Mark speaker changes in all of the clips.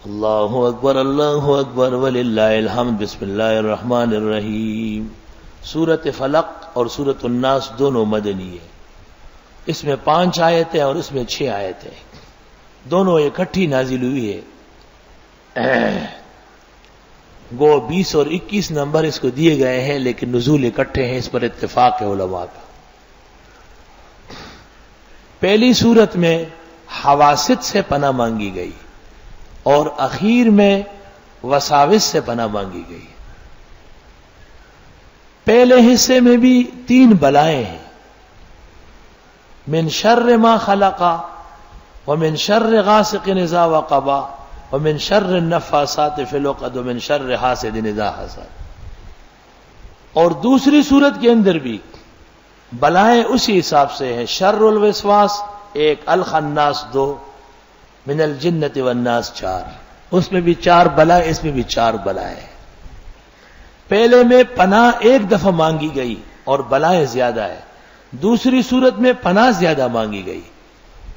Speaker 1: اللہ اکبر وللہ الحمد۔ بسم اللہ الرحمن الرحیم۔ سورۃ فلق اور سورۃ الناس دونوں مدنی ہے۔ اس میں 5 آیتیں اور اس میں 6 آیتیں، دونوں اکٹھی نازل ہوئی ہے۔ گو 20 اور 21 نمبر اس کو دیے گئے ہیں، لیکن نزول اکٹھے ہیں، اس پر اتفاق ہے علماء کا۔ پہلی سورت میں حواسط سے پناہ مانگی گئی اور اخیر میں وساوس سے پناہ مانگی گئی۔ پہلے حصے میں بھی 3 بلائیں ہیں، من شر ما خلق ومن شر غاسق اذا وقب ومن شر النفاثات فی العقد ومن شر حاسد اذا حسد۔ اور دوسری صورت کے اندر بھی بلائیں اسی حساب سے ہیں، شر الوسواس 1، الخناس 2، من الجنت والناس 4۔ اس میں بھی 4 بلائیں، اس میں بھی 4 بلائیں۔ پہلے میں پناہ 1 دفعہ مانگی گئی اور بلائیں زیادہ ہے، دوسری صورت میں پناہ زیادہ مانگی گئی،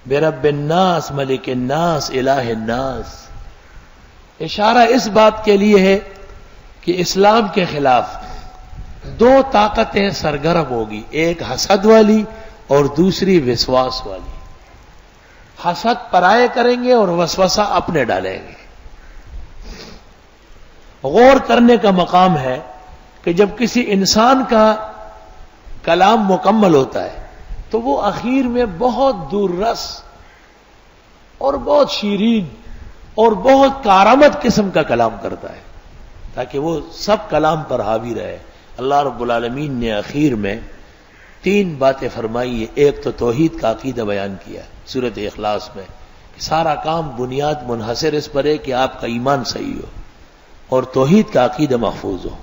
Speaker 1: برب الناس ملک الناس الہ الناس۔ اشارہ اس بات کے لیے ہے کہ اسلام کے خلاف 2 طاقتیں سرگرم ہوگی، ایک حسد والی اور دوسری وسواس والی۔ حسد پرائے کریں گے اور وسوسہ اپنے ڈالیں گے۔ غور کرنے کا مقام ہے کہ جب کسی انسان کا کلام مکمل ہوتا ہے تو وہ اخیر میں بہت دور رس اور بہت شیرین اور بہت کارآمد قسم کا کلام کرتا ہے تاکہ وہ سب کلام پر حاوی رہے۔ اللہ رب العالمین نے اخیر میں 3 باتیں فرمائی ہے۔ ایک تو توحید کا عقیدہ بیان کیا سورۃ اخلاص میں، کہ سارا کام بنیاد منحصر اس پر ہے کہ آپ کا ایمان صحیح ہو اور توحید کا عقیدہ محفوظ ہو۔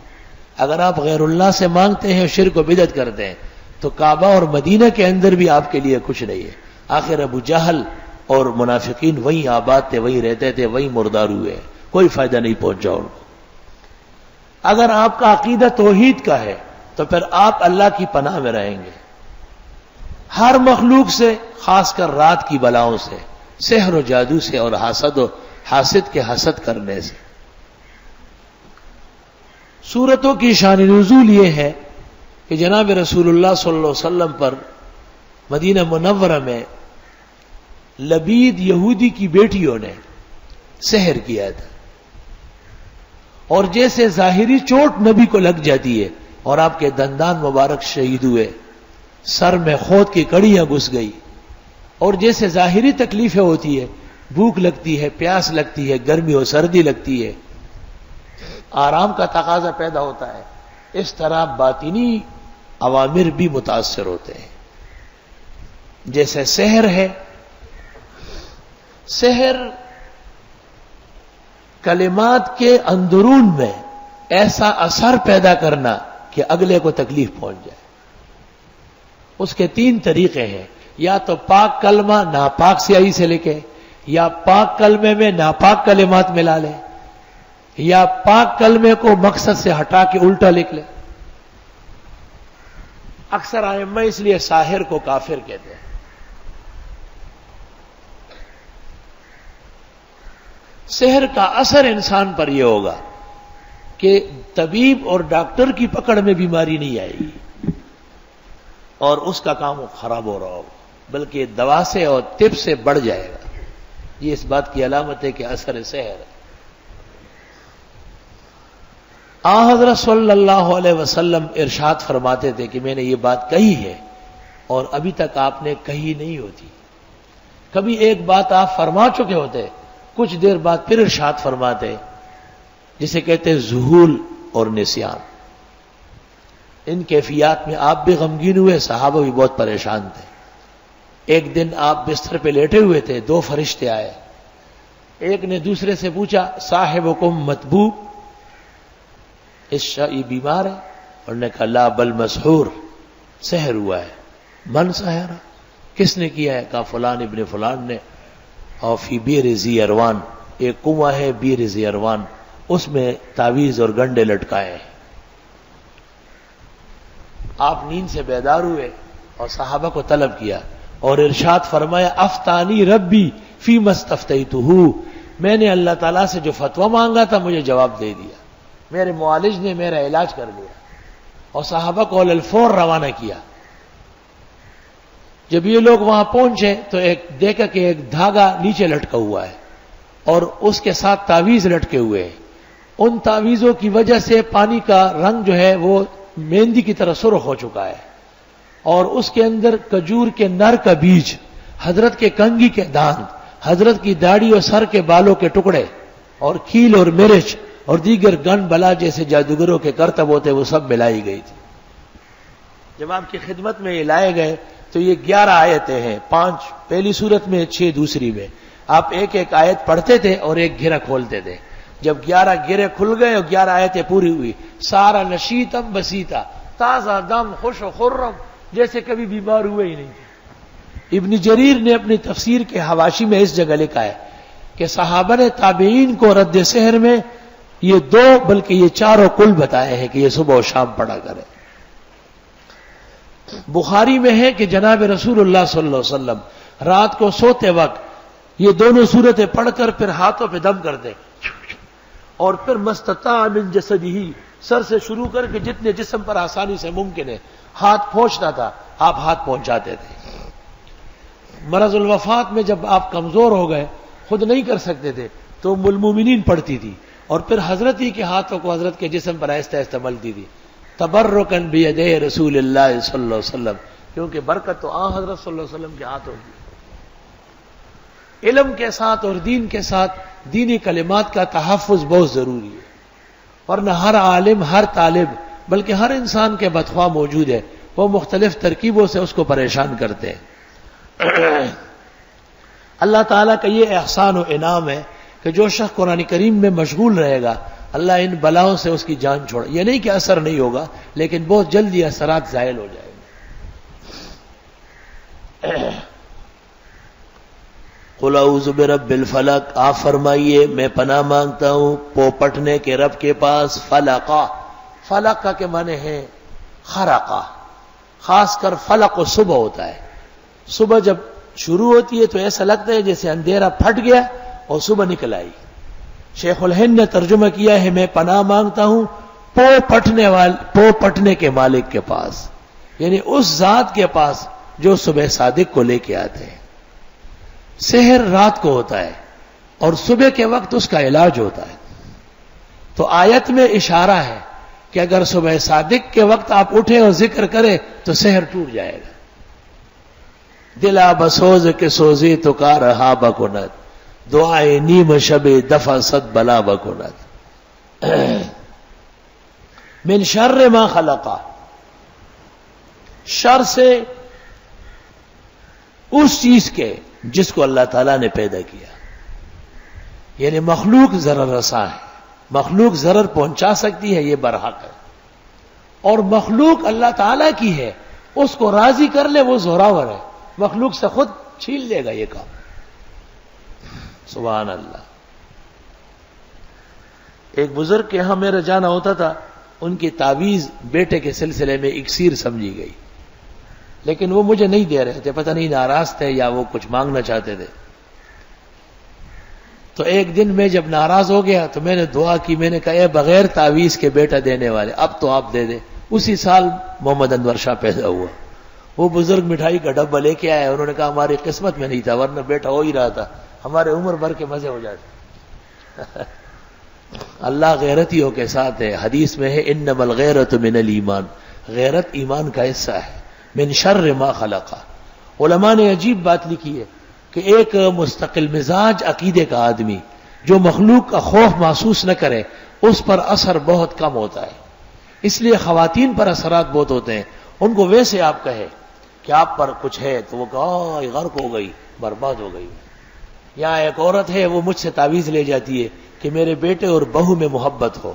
Speaker 1: اگر آپ غیر اللہ سے مانگتے ہیں، شرک و بدعت کرتے ہیں، تو کعبہ اور مدینہ کے اندر بھی آپ کے لیے کچھ نہیں ہے۔ آخر ابو جہل اور منافقین وہیں آباد تھے، وہیں رہتے تھے، وہیں مردار ہوئے، کوئی فائدہ نہیں پہنچا ان کو۔ اگر آپ کا عقیدہ توحید کا ہے تو پھر آپ اللہ کی پناہ میں رہیں گے، ہر مخلوق سے، خاص کر رات کی بلاؤں سے، سحر و جادو سے اور حاسد کے حسد کرنے سے۔ سورتوں کی شان نزول یہ ہے کہ جناب رسول اللہ صلی اللہ علیہ وسلم پر مدینہ منورہ میں لبید یہودی کی بیٹیوں نے سحر کیا تھا، اور جیسے ظاہری چوٹ نبی کو لگ جاتی ہے اور آپ کے دندان مبارک شہید ہوئے، سر میں خود کی کڑیاں گھس گئی، اور جیسے ظاہری تکلیفیں ہوتی ہے، بھوک لگتی ہے، پیاس لگتی ہے، گرمی اور سردی لگتی ہے، آرام کا تقاضا پیدا ہوتا ہے، اس طرح باطنی عوامر بھی متاثر ہوتے ہیں۔ جیسے سحر ہے، سحر کلمات کے اندرون میں ایسا اثر پیدا کرنا کہ اگلے کو تکلیف پہنچ جائے۔ اس کے 3 طریقے ہیں، یا تو پاک کلمہ ناپاک سیاہی سے لکھے، یا پاک کلمے میں ناپاک کلمات ملا لے، یا پاک کلمے کو مقصد سے ہٹا کے الٹا لکھ لے۔ اکثر ائمہ اس لیے ساحر کو کافر کہتے ہیں۔ سحر کا اثر انسان پر یہ ہوگا کہ طبیب اور ڈاکٹر کی پکڑ میں بیماری نہیں آئے گی اور اس کا کام خراب ہو رہا ہوگا، بلکہ دوا سے اور طب سے بڑھ جائے گا۔ یہ اس بات کی علامت ہے کہ اثر سحر ہے۔ حضرت صلی اللہ علیہ وسلم ارشاد فرماتے تھے کہ میں نے یہ بات کہی ہے اور ابھی تک آپ نے کہی نہیں ہوتی۔ کبھی ایک بات آپ فرما چکے ہوتے، کچھ دیر بعد پھر ارشاد فرماتے، جسے کہتے ذہول اور نسیان۔ ان کیفیات میں آپ بھی غمگین ہوئے، صحابہ بھی بہت پریشان تھے۔ ایک دن آپ بستر پہ لیٹے ہوئے تھے، 2 فرشتے آئے، ایک نے دوسرے سے پوچھا صاحبکم مطبوب، یہ بیمار ہے؟ اور نے کہا لا بل مسحور، سحر ہوا ہے۔ من سحرہ، کس نے کیا ہے؟ کہا فلان ابن فلان نے، اور فی بیر ذی اروان، ایک کنواں ہے بیر ذی اروان، اس میں تعویذ اور گنڈے لٹکائے ہیں۔ آپ نیند سے بیدار ہوئے اور صحابہ کو طلب کیا اور ارشاد فرمایا افتانی ربی فی مستفتیتہ، میں نے اللہ تعالیٰ سے جو فتویٰ مانگا تھا مجھے جواب دے دیا، میرے معالج نے میرا علاج کر دیا اور صحابہ کو علی الفور روانہ کیا۔ جب یہ لوگ وہاں پہنچے تو ایک دیکھا کہ ایک دھاگا نیچے لٹکا ہوا ہے اور اس کے ساتھ تعویذ لٹکے ہوئے ہیں۔ ان تعویذوں کی وجہ سے پانی کا رنگ جو ہے وہ مہندی کی طرح سرخ ہو چکا ہے، اور اس کے اندر کھجور کے نر کا بیج، حضرت کے کنگھی کے دانت، حضرت کی داڑھی اور سر کے بالوں کے ٹکڑے، اور کھیل اور مرچ اور دیگر گن بلا جیسے جادوگروں کے کرتب ہوتے وہ سب ملائی گئی تھی۔ جب آپ کی خدمت میں یہ لائے گئے تو یہ 11 آیتیں ہیں، 5 پہلی صورت میں، 6 دوسری میں۔ آپ ایک ایک آیت پڑھتے تھے اور ایک گھیرا کھولتے تھے۔ جب 11 گھیرے کھل گئے اور 11 آیتیں پوری ہوئی، سارا نشیتم بسیتا، تازہ دم، خوش و خرم، جیسے کبھی بیمار ہوئے ہی نہیں تھے۔ ابن جریر نے اپنی تفسیر کے حواشی میں اس جگہ لکھا ہے کہ صحابہ نے تابعین کو رد سحر میں یہ 2 بلکہ یہ 4 کل بتائے ہیں کہ یہ صبح و شام پڑھا کرے۔ بخاری میں ہے کہ جناب رسول اللہ صلی اللہ علیہ وسلم رات کو سوتے وقت یہ دونوں صورتیں پڑھ کر پھر ہاتھوں پہ دم کرتے اور پھر مستطاع من جسدہ، سر سے شروع کر کے جتنے جسم پر آسانی سے ممکن ہے ہاتھ پہنچنا تھا آپ ہاتھ پہنچاتے تھے۔ مرض الوفات میں جب آپ کمزور ہو گئے، خود نہیں کر سکتے تھے، تو ام المومنین پڑھتی تھی اور پھر حضرت ہی کے ہاتھوں کو حضرت کے جسم پر آہستہ آہستہ ملتی تھی، تبرکن بیدی رسول اللہ صلی اللہ علیہ وسلم، کیونکہ برکت تو حضرت صلی اللہ علیہ وسلم کے ہاتھوں کی۔ علم کے ساتھ اور دین کے ساتھ دینی کلمات کا تحفظ بہت ضروری ہے، ورنہ ہر عالم، ہر طالب، بلکہ ہر انسان کے بدخواہ موجود ہے، وہ مختلف ترکیبوں سے اس کو پریشان کرتے ہیں۔ اللہ تعالیٰ کا یہ احسان و انعام ہے کہ جو شخص قرآن کریم میں مشغول رہے گا اللہ ان بلاؤں سے اس کی جان چھوڑ، یہ نہیں کہ اثر نہیں ہوگا لیکن بہت جلدی اثرات زائل ہو جائیں گے۔ قل اعوذ برب الفلق، آپ فرمائیے میں پناہ مانگتا ہوں پوپٹنے کے رب کے پاس۔ فلقہ، فلق کا کے معنی ہے خرقہ، خاص کر فلق و صبح ہوتا ہے۔ صبح جب شروع ہوتی ہے تو ایسا لگتا ہے جیسے اندھیرا پھٹ گیا اور صبح نکل آئی۔ شیخ الہند نے ترجمہ کیا ہے میں پناہ مانگتا ہوں پو پٹنے کے مالک کے پاس، یعنی اس ذات کے پاس جو صبح صادق کو لے کے آتے ہیں۔ سحر رات کو ہوتا ہے اور صبح کے وقت اس کا علاج ہوتا ہے، تو آیت میں اشارہ ہے کہ اگر صبح صادق کے وقت آپ اٹھیں اور ذکر کریں تو سحر ٹوٹ جائے گا۔ دلا بسوز کے سوزی تو کا رہا بکنت، دعائے نیم شب دفع صد بلا بکنت۔ من شر ما خلقا، شر سے اس چیز کے جس کو اللہ تعالیٰ نے پیدا کیا، یعنی مخلوق ضرر رساں ہے، مخلوق ضرر پہنچا سکتی ہے، یہ برحق ہے، اور مخلوق اللہ تعالیٰ کی ہے، اس کو راضی کر لے وہ زوراور ہے، مخلوق سے خود چھین لے گا یہ کام۔ سبحان اللہ۔ ایک بزرگ کے یہاں میرا جانا ہوتا تھا، ان کی تعویذ بیٹے کے سلسلے میں اکسیر سمجھی گئی، لیکن وہ مجھے نہیں دے رہے تھے، پتہ نہیں ناراض تھے یا وہ کچھ مانگنا چاہتے تھے۔ تو ایک دن میں جب ناراض ہو گیا تو میں نے دعا کی، میں نے کہا اے بغیر تعویذ کے بیٹا دینے والے اب تو آپ دے دیں۔ اسی سال محمد انور شاہ پیدا ہوا۔ وہ بزرگ مٹھائی کا ڈبہ لے کے آئے، انہوں نے کہا ہماری قسمت میں نہیں تھا ورنہ بیٹا ہو ہی رہا تھا، ہمارے عمر بھر کے مزے ہو جاتے۔ اللہ غیرتیوں کے ساتھ ہے، حدیث میں ہے انما الغیرۃ من الایمان، غیرت ایمان کا حصہ ہے۔ من شر ما خلق، علماء نے عجیب بات لکھی ہے کہ ایک مستقل مزاج عقیدے کا آدمی جو مخلوق کا خوف محسوس نہ کرے اس پر اثر بہت کم ہوتا ہے، اس لیے خواتین پر اثرات بہت ہوتے ہیں۔ ان کو ویسے آپ کہے کہ آپ پر کچھ ہے تو وہ کہا غرق ہو گئی، برباد ہو گئی۔ یہاں ایک عورت ہے وہ مجھ سے تعویذ لے جاتی ہے کہ میرے بیٹے اور بہو میں محبت ہو،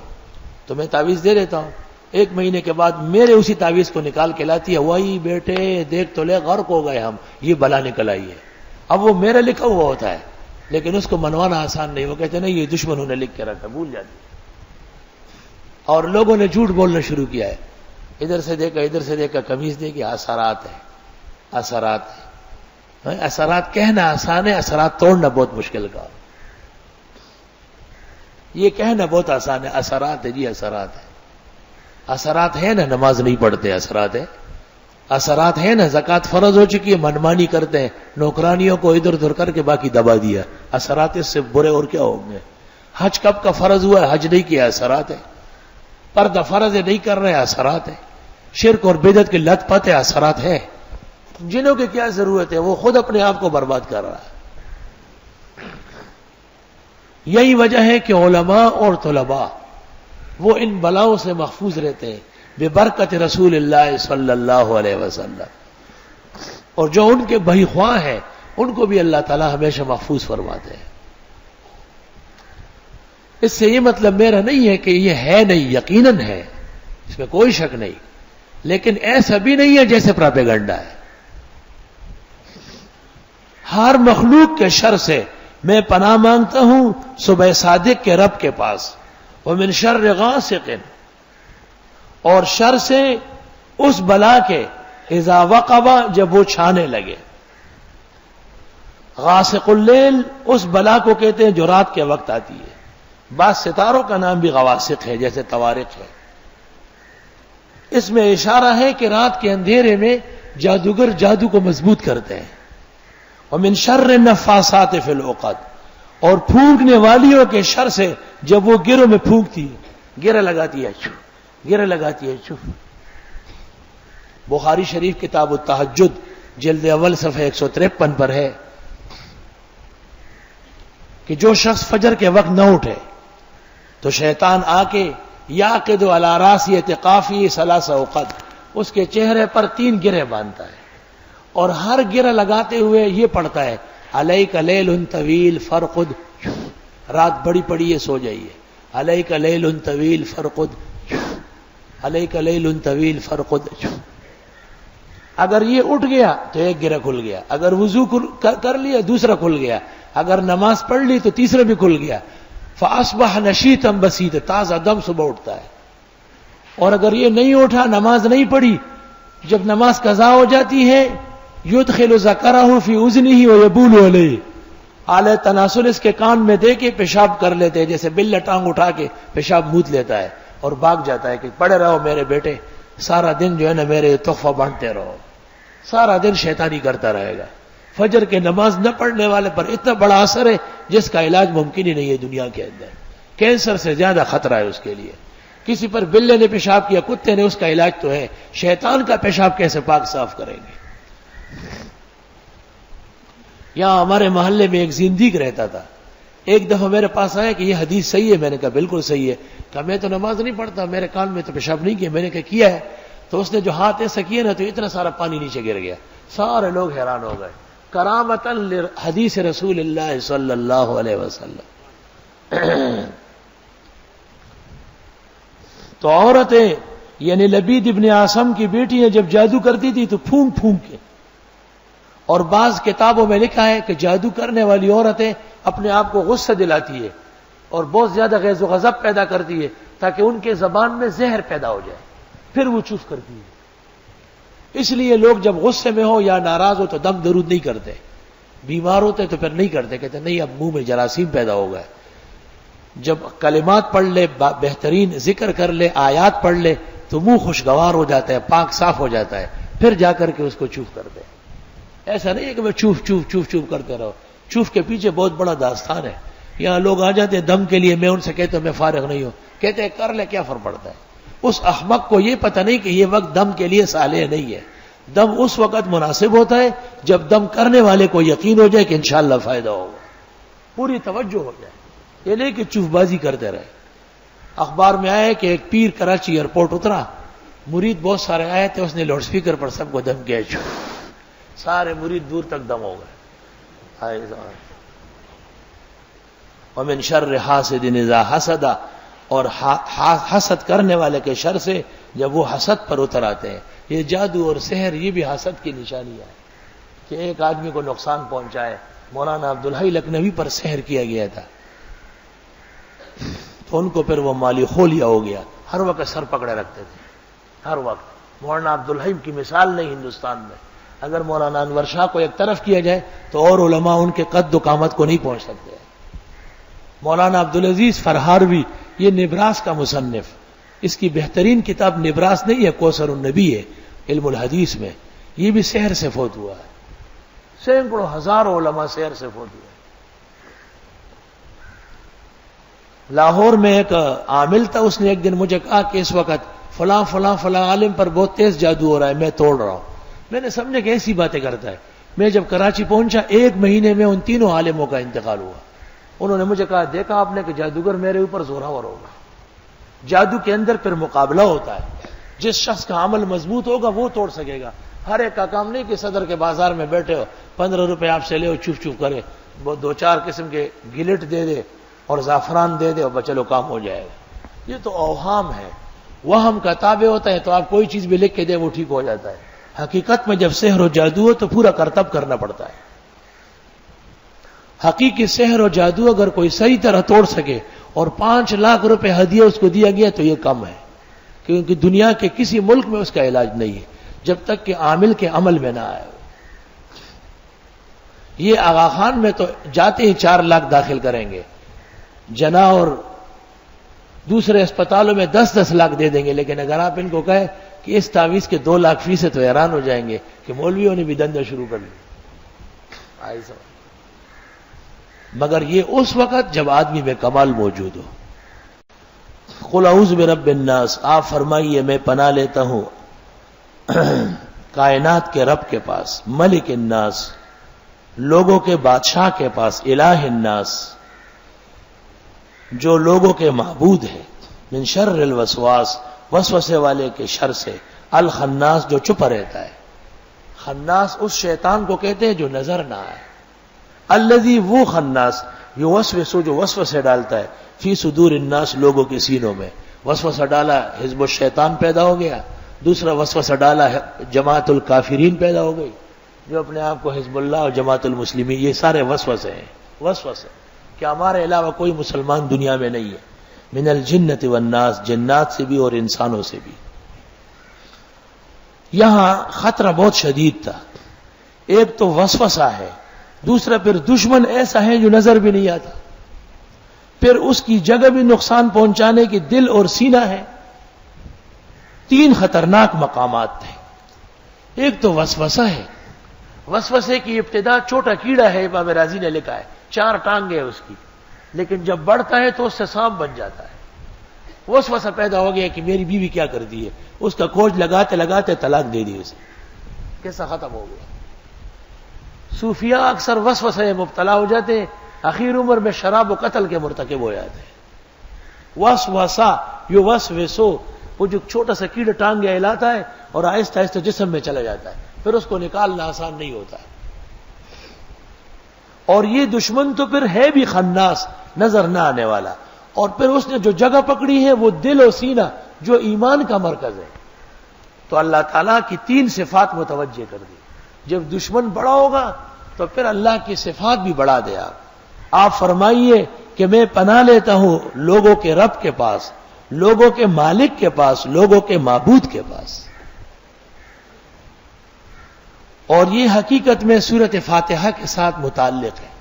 Speaker 1: تو میں تعویذ دے دیتا ہوں، 1 مہینے کے بعد میرے اسی تعویذ کو نکال کے لاتی ہے، وہی بیٹے دیکھ تو لے غرق ہو گئے ہم، یہ بلا نکل آئی ہے۔ اب وہ میرا لکھا ہوا ہوتا ہے لیکن اس کو منوانا آسان نہیں، وہ کہتے نہیں یہ دشمنوں نے لکھ کے رکھا، بھول جاتی۔ اور لوگوں نے جھوٹ بولنا شروع کیا ہے، ادھر سے دیکھا قمیض دیکھی، اثرات ہے، اثرات ہے۔ اثرات کہنا آسان ہے، اثرات توڑنا بہت مشکل کا۔ یہ کہنا بہت آسان ہے، اثرات ہے جی، اثرات ہے، اثرات ہے نا، نماز نہیں پڑھتے، اثرات ہے، اثرات ہے نا، زکوٰۃ فرض ہو چکی ہے، منمانی کرتے ہیں، نوکرانیوں کو ادھر ادھر کر کے باقی دبا دیا، اثرات اس سے برے اور کیا ہوں گے؟ حج کب کا فرض ہوا ہے، حج نہیں کیا، اثرات ہے، پردہ فرض ہے نہیں کر رہے، اثرات ہے، شرک اور بدعت کی لت پت ہے، اثرات ہے، جنہوں کی کیا ضرورت ہے، وہ خود اپنے آپ کو برباد کر رہا ہے۔ یہی وجہ ہے کہ علماء اور طلباء وہ ان بلاؤں سے محفوظ رہتے ہیں ببرکت رسول اللہ صلی اللہ علیہ وسلم، اور جو ان کے بھائی خواہ ہیں ان کو بھی اللہ تعالی ہمیشہ محفوظ فرماتے ہیں۔ اس سے یہ مطلب میرا نہیں ہے کہ یہ ہے نہیں، یقیناً ہے، اس میں کوئی شک نہیں، لیکن ایسا بھی نہیں ہے جیسے پراپیگنڈا ہے۔ ہر مخلوق کے شر سے میں پناہ مانگتا ہوں صبح صادق کے رب کے پاس، ومن شر غاسق، اور شر سے اس بلا کے اذا وقب، جب وہ چھانے لگے۔ غاسق اللیل اس بلا کو کہتے ہیں جو رات کے وقت آتی ہے، بعض ستاروں کا نام بھی غواسق ہے، جیسے طوارق ہے۔ اس میں اشارہ ہے کہ رات کے اندھیرے میں جادوگر جادو کو مضبوط کرتے ہیں۔ ومن شر النفاثات فی العقد، اور پھونکنے والیوں کے شر سے جب وہ گروں میں پھونکتی ہے، گرہ لگاتی ہے، گرہ لگاتی ہے، بخاری شریف کتاب التہجد جلد اول صفحہ 153 پر ہے کہ جو شخص فجر کے وقت نہ اٹھے تو شیطان آ کے یعقد علی راس اعتقافی ثلاث عقد، اس کے چہرے پر 3 گرہ باندھتا ہے، اور ہر گرہ لگاتے ہوئے یہ پڑھتا ہے علیک لیل طویل فرقد، رات بڑی پڑی ہے سو جائیے، علیک لیل طویل فرقد، علیک لیل طویل فرقد۔ اگر یہ اٹھ گیا تو ایک گرہ کھل گیا، اگر وضو کر لیا دوسرا کھل گیا، اگر نماز پڑھ لی تو تیسرا بھی کھل گیا، فاصبح نشیطا بسیطا، تازہ دم صبح اٹھتا ہے۔ اور اگر یہ نہیں اٹھا، نماز نہیں پڑھی، جب نماز قضا ہو جاتی ہے یدخل ذکرہ فی اذنہ ویبول علیہ، آلہ تناسل اس کے کان میں دے کے پیشاب کر لیتے ہیں، جیسے بل ٹانگ اٹھا کے پیشاب موت لیتا ہے اور بھاگ جاتا ہے کہ پڑے رہو میرے بیٹے، سارا دن جو ہے نا میرے تحفہ بانٹتے رہو، سارا دن شیطانی کرتا رہے گا۔ فجر کے نماز نہ پڑھنے والے پر اتنا بڑا اثر ہے جس کا علاج ممکن ہی نہیں ہے دنیا کے اندر، کینسر سے زیادہ خطرہ ہے اس کے لیے۔ کسی پر بلے نے پیشاب کیا، کتے نے، اس کا علاج تو ہے، شیطان کا پیشاب کیسے پاک صاف کریں گے؟ یہاں ہمارے محلے میں ایک زندیق رہتا تھا، ایک دفعہ میرے پاس آیا کہ یہ حدیث صحیح ہے، میں نے کہا بالکل صحیح ہے، کہا میں تو نماز نہیں پڑھتا، میرے کان میں تو پیشاب نہیں کیا، میں نے کہا کیا ہے، تو اس نے جو ہاتھ ایسا کیا نا تو اتنا سارا پانی نیچے گر گیا، سارے لوگ حیران ہو گئے، کرامتاً حدیث رسول اللہ صلی اللہ علیہ وسلم۔ تو عورتیں یعنی لبید ابن عاصم کی بیٹیاں جب جادو کرتی تھی تو پھونک پھونک کے، اور بعض کتابوں میں لکھا ہے کہ جادو کرنے والی عورتیں اپنے آپ کو غصہ دلاتی ہے اور بہت زیادہ غیظ و غضب پیدا کرتی ہے تاکہ ان کے زبان میں زہر پیدا ہو جائے، پھر وہ چپ کرتی ہے۔ اس لیے لوگ جب غصے میں ہو یا ناراض ہو تو دم درود نہیں کرتے، بیمار ہوتے تو پھر نہیں کرتے، کہتے نہیں اب منہ میں جراثیم پیدا ہو گئے۔ جب کلمات پڑھ لے، بہترین ذکر کر لے، آیات پڑھ لے تو منہ خوشگوار ہو جاتا ہے، پاک صاف ہو جاتا ہے، پھر جا کر کے اس کو چوف کر دے۔ ایسا نہیں ہے کہ میں چوف چوف چوف چوف کرتے رہو، چوف کے پیچھے بہت بڑا داستان ہے۔ یہاں لوگ آ جاتے ہیں دم کے لیے، میں ان سے کہتا ہوں میں فارغ نہیں ہوں، کہتے ہیں کر لے، کیا فرق پڑتا ہے؟ اس احمق کو یہ پتہ نہیں کہ یہ وقت دم کے لیے صالح نہیں ہے، دم اس وقت مناسب ہوتا ہے جب دم کرنے والے کو یقین ہو جائے کہ انشاءاللہ فائدہ ہوگا، پوری توجہ ہو جائے، یہ نہیں کہ چوف بازی کرتے رہے۔ اخبار میں آیا کہ ایک پیر کراچی ایئرپورٹ اترا، مرید بہت سارے آئے تھے، اس نے لاؤڈ سپیکر پر سب کو دم کیا، سارے مرید دور تک دم ہو گئے۔ ومن شر حاسد اذا حسد، اور حسد کرنے والے کے شر سے جب وہ حسد پر اتر آتے ہیں۔ یہ جادو اور سحر یہ بھی حسد کی نشانی ہے کہ ایک آدمی کو نقصان پہنچائے۔ مولانا عبدالحی لکھنوی پر سحر کیا گیا تھا تو ان کو پھر وہ مالی خولیا ہو گیا، ہر وقت سر پکڑے رکھتے تھے، ہر وقت۔ مولانا عبدالحی کی مثال نہیں ہندوستان میں، اگر مولانا انور شاہ کو ایک طرف کیا جائے تو اور علماء ان کے قد و قامت کو نہیں پہنچ سکتے۔ مولانا عبدالعزیز فرہاروی، یہ نبراس کا مصنف، اس کی بہترین کتاب نبراس نہیں ہے، کوثر النبی ہے علم الحدیث میں، یہ بھی سحر سے فوت ہوا ہے، سینکڑوں ہزاروں علماء سحر سے فوت ہوئے. لاہور میں ایک عامل تھا، اس نے ایک دن مجھے کہا کہ اس وقت فلاں فلاں فلاں عالم پر بہت تیز جادو ہو رہا ہے، میں توڑ رہا ہوں. میں نے سمجھا کہ ایسی باتیں کرتا ہے. میں جب کراچی پہنچا 1 مہینے میں ان تینوں عالموں کا انتقال ہوا. انہوں نے مجھے کہا دیکھا آپ نے کہ جادوگر میرے اوپر زوراور ہوگا. جادو کے اندر پھر مقابلہ ہوتا ہے، جس شخص کا عمل مضبوط ہوگا وہ توڑ سکے گا. ہر ایک کا کام نہیں کہ صدر کے بازار میں بیٹھے ہو 15 روپے آپ سے لے ہو چپ چپ کرے، وہ 2-4 قسم کے گلٹ دے دے اور زعفران دے دے اور چلو کام ہو جائے گا. یہ تو اوہام ہے، وہم کا تابع ہوتا ہے. تو آپ کوئی چیز بھی لکھ کے دے وہ ٹھیک ہو جاتا ہے. حقیقت میں جب سحر و جادو ہو تو پورا کرتب کرنا پڑتا ہے. حقیقی سحر و جادو اگر کوئی صحیح طرح توڑ سکے اور 5 لاکھ روپے ہدیہ اس کو دیا گیا تو یہ کم ہے، کیونکہ دنیا کے کسی ملک میں اس کا علاج نہیں ہے جب تک کہ عامل کے عمل میں نہ آئے. یہ آغا خان میں تو جاتے ہی 4 لاکھ داخل کریں گے، جنا اور دوسرے اسپتالوں میں 10-10 لاکھ دے دیں گے. لیکن اگر آپ ان کو کہیں کہ اس تعویذ کے 2 لاکھ فیس ہے تو حیران ہو جائیں گے کہ مولویوں نے بھی دندے شروع کر لی. مگر یہ اس وقت جب آدمی میں کمال موجود ہو. قل اعوذ برب الناس، آپ فرمائیے میں پناہ لیتا ہوں کائنات کے رب کے پاس، ملک الناس، لوگوں کے بادشاہ کے پاس، الہ الناس، جو لوگوں کے معبود ہے، من شر الوسواس، وسوسے والے کے شر سے، الخناس، جو چھپا رہتا ہے. خناس اس شیطان کو کہتے ہیں جو نظر نہ آئے. الذی، وہ خناس، یوسوس، جو وسوسے ڈالتا ہے، فی صدور الناس، لوگوں کے سینوں میں. وسوسہ ڈالا حزب الشیطان پیدا ہو گیا، دوسرا وسوسہ ڈالا جماعت الکافرین پیدا ہو گئی، جو اپنے آپ کو حزب اللہ اور جماعت المسلمین، یہ سارے وسوسے ہیں. وسوسے کہ ہمارے علاوہ کوئی مسلمان دنیا میں نہیں ہے. من الجنت والناس، جنات سے بھی اور انسانوں سے بھی. یہاں خطرہ بہت شدید تھا. ایک تو وسوسہ ہے، دوسرا پھر دشمن ایسا ہے جو نظر بھی نہیں آتا، پھر اس کی جگہ بھی نقصان پہنچانے کی دل اور سینہ ہے. 3 خطرناک مقامات تھے. ایک تو وسوسہ ہے. وسوسے کی ابتدا چھوٹا کیڑا ہے، امام رازی نے لکھا ہے، 4 ٹانگیں ہیں اس کی، لیکن جب بڑھتا ہے تو اس سے سانپ بن جاتا ہے. وسوسہ پیدا ہو گیا کہ میری بیوی کیا کرتی ہے، اس کا کوچ لگاتے لگاتے طلاق دے دی اسے، کیسا ختم ہو گیا. صوفیاء اکثر وسوسے میں مبتلا ہو جاتے ہیں، اخیر عمر میں شراب و قتل کے مرتکب ہو جاتے ہیں. وسوسہ، یہ وسوسو، وہ جو چھوٹا سا کیڑا ٹانگیں ہلاتا ہے اور آہستہ آہستہ جسم میں چلا جاتا ہے، پھر اس کو نکالنا آسان نہیں ہوتا ہے. اور یہ دشمن تو پھر ہے بھی خناس، نظر نہ آنے والا، اور پھر اس نے جو جگہ پکڑی ہے وہ دل و سینہ جو ایمان کا مرکز ہے. تو اللہ تعالیٰ کی 3 صفات متوجہ کر دی. جب دشمن بڑا ہوگا تو پھر اللہ کی صفات بھی بڑھا دے. آپ فرمائیے کہ میں پناہ لیتا ہوں لوگوں کے رب کے پاس، لوگوں کے مالک کے پاس، لوگوں کے معبود کے پاس. اور یہ حقیقت میں سورۃ فاتحہ کے ساتھ متعلق ہے.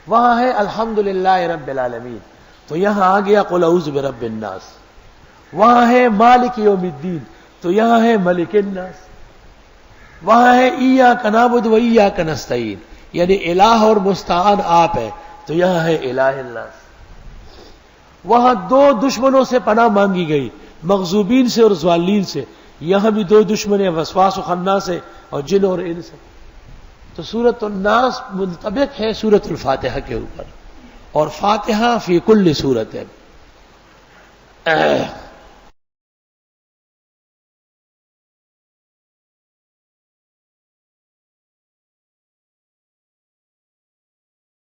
Speaker 1: وہاں ہے الحمدللہ رب العالمین، تو یہاں آ گیا قل اعوذ برب الناس. وہاں ہے مالک یوم الدین، تو یہاں ہے ملک الناس. وہاں ہے ایاک نعبد و ایاک نستعین، یعنی الہ اور مستعان آپ ہے، تو یہاں ہے الہ الناس. وہاں 2 دشمنوں سے پناہ مانگی گئی، مغضوبین سے اور ضالین سے. یہاں بھی 2 دشمن ہیں، وسواس و خناس سے اور جن اور انس سے. تو سورۃ الناس منطبق ہے سورۃ الفاتحہ کے اوپر، اور فاتحہ فی کل سورت ہے.